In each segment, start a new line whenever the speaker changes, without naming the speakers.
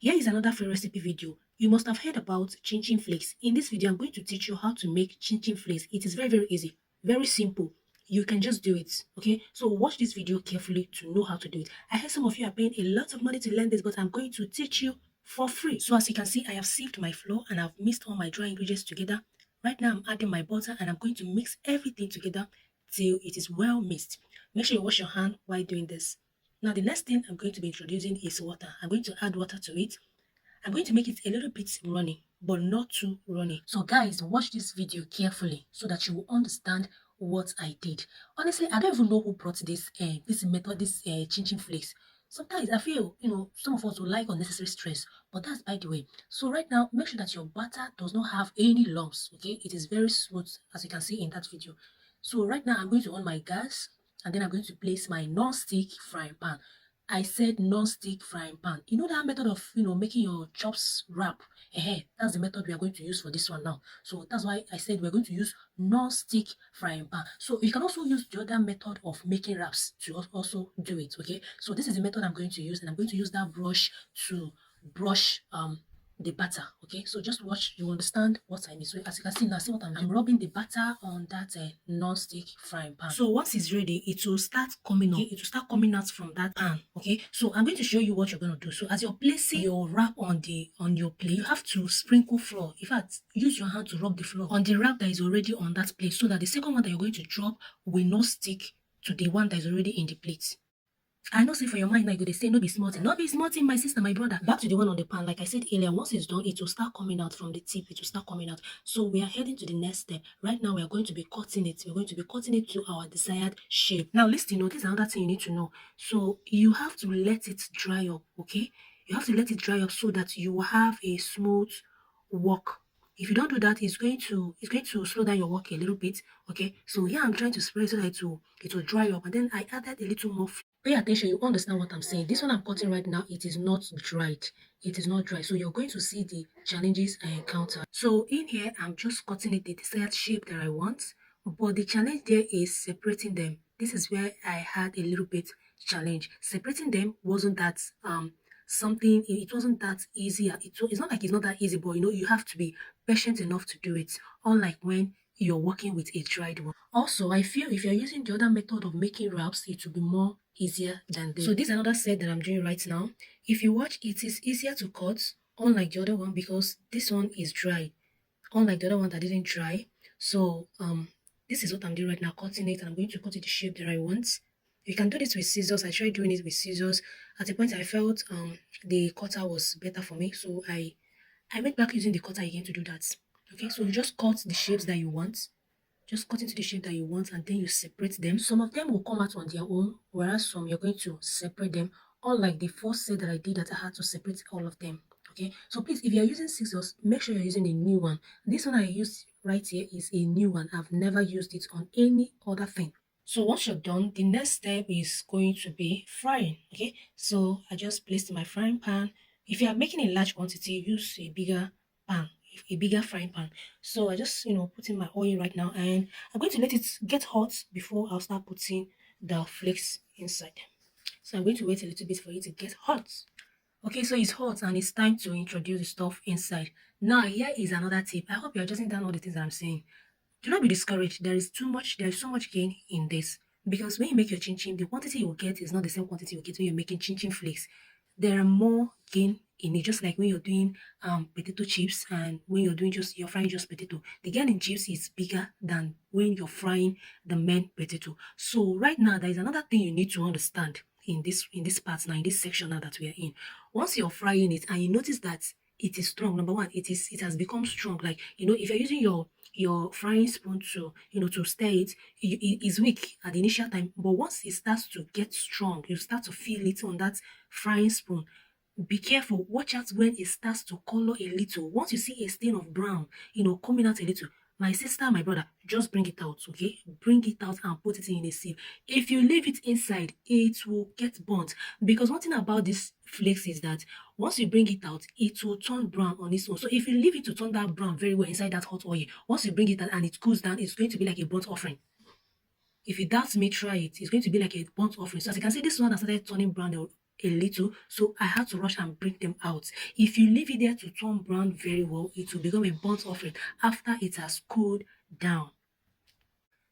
Here is another free recipe video. You must have heard about chin flakes. In this video, I'm going to teach you how to make chin flakes. It is very, very easy, very simple. You can just do it, okay? So watch this video carefully to know how to do it. I heard some of you are paying a lot of money to learn this, but I'm going to teach you for free. So as you can see, I have sieved my flour and I've mixed all my dry ingredients together. Right now, I'm adding my butter and I'm going to mix everything together till it is well mixed. Make sure you wash your hand while doing this. Now, the next thing I'm going to be introducing is water. I'm going to add water to it. I'm going to make it a little bit runny, but not too runny. So guys, watch this video carefully so that you will understand what I did. Honestly, I don't even know who brought this method, this chin flakes. Sometimes I feel, some of us will like unnecessary stress, but that's by the way. So right now, make sure that your batter does not have any lumps, okay? It is very smooth, as you can see in that video. So right now, I'm going to on my gas, and then I'm going to place my non-stick frying pan. I said non-stick frying pan. You know that method of, making your chops wrap? That's the method we are going to use for this one now. So that's why I said we're going to use non-stick frying pan. So you can also use the other method of making wraps to also do it, okay? So this is the method I'm going to use, and I'm going to use that brush to brush the batter. Okay, so just watch, you understand what I mean. So as you can see now, see what I'm rubbing the batter on that non-stick frying pan. So once it's ready, it will start coming up. Okay? It will start coming out from that pan. Okay, so I'm going to show you what you're going to do. So as you're placing your wrap on your plate, you have to sprinkle flour. In fact, use your hand to rub the flour on the wrap that is already on that plate, so that the second one that you're going to drop will not stick to the one that is already in the plate. I know say for your mind now you go dey say no be small thing. No be small thing, my sister, my brother. Back to the one on the pan. Like I said earlier, once it's done, it will start coming out from the tip. It will start coming out. So we are heading to the next step. Right now, we are going to be cutting it. We're going to be cutting it to our desired shape. Now, listen, this is another thing you need to know. So you have to let it dry up, okay? You have to let it dry up so that you will have a smooth walk. If you don't do that, it's going to slow down your work a little bit. Okay, so here I'm trying to spray so that it will dry up, and then I added a little more. Pay attention, you understand what I'm saying. This one I'm cutting right now, it is not dried. It is not dry. So you're going to see the challenges I encounter. So in here, I'm just cutting it the desired shape that I want. But the challenge there is separating them. This is where I had a little bit challenge. Separating them wasn't that something, it wasn't that easy. It's not like it's not that easy, but you have to be patient enough to do it. Unlike when you're working with a dried one. Also, I feel if you're using the other method of making wraps, it will be more easier than this. So this is another set that I'm doing right now. If you watch, it is easier to cut, unlike the other one, because this one is dry, unlike the other one that didn't dry. So this is what I'm doing right now, cutting it, and I'm going to cut it the shape that I want. You can do this with scissors. I tried doing it with scissors. At a point, I felt the cutter was better for me, so I went back using the cutter again to do that. Okay, so you just cut the shapes that you want. Just cut into the shape that you want, and then you separate them. Some of them will come out on their own, whereas some you're going to separate them. Unlike the first set that I did that I had to separate all of them. Okay, so please, if you're using scissors, make sure you're using a new one. This one I used right here is a new one. I've never used it on any other thing. So once you're done, the next step is going to be frying. Okay, so I just placed my frying pan. If you are making a large quantity, use a bigger pan, a bigger frying pan. So I just put in my oil right now, and I'm going to let it get hot before I'll start putting the flakes inside. So I'm going to wait a little bit for it to get hot. Okay, so it's hot and it's time to introduce the stuff inside. Now here is another tip. I hope you're jotting down all the things that I'm saying. Do not be discouraged. There is so much gain in this. Because when you make your chin chin, the quantity you get is not the same quantity you get when you're making chin chin flakes. There are more gain in it, just like when you're doing potato chips, and when you're frying just potato. The gain in chips is bigger than when you're frying the main potato. So right now, there is another thing you need to understand in this part now, in this section now that we are in. Once you're frying it and you notice that it is strong, number one, it has become strong. Like, if you're using your frying spoon to stir it, it is weak at the initial time, but once it starts to get strong, you start to feel it on that frying spoon. Be careful, watch out when it starts to color a little. Once you see a stain of brown coming out a little, my sister, my brother, just bring it out. Okay, bring it out and put it in a sieve. If you leave it inside, it will get burnt. Because one thing about this flakes is that once you bring it out, it will turn brown on its own. So if you leave it to turn that brown very well inside that hot oil, once you bring it out and it cools down, it's going to be like a burnt offering. If you doubt me, try it. It's going to be like a burnt offering. So as you can see, this one has started turning brown a little, so I had to rush and bring them out. If you leave it there to turn brown very well, it will become a burnt offering after it has cooled down.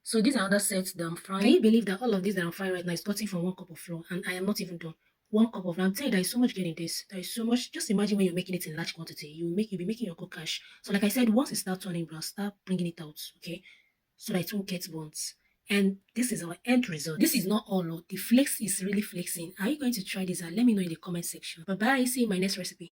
So these are other sets that I'm frying. Can you believe that all of these that I'm frying right now is starting from 1 cup of flour and I am not even done? 1 cup of flour. I'm telling you, there is so much getting this. There is so much. Just imagine when you're making it in large quantity. You'll be making your cook cash. So like I said, once it starts turning brown, start bringing it out, okay? So that it won't get burnt. And this is our end result. This is not all. The flakes is really flexing. Are you going to try this out? Let me know in the comment section. Bye bye. See you in my next recipe.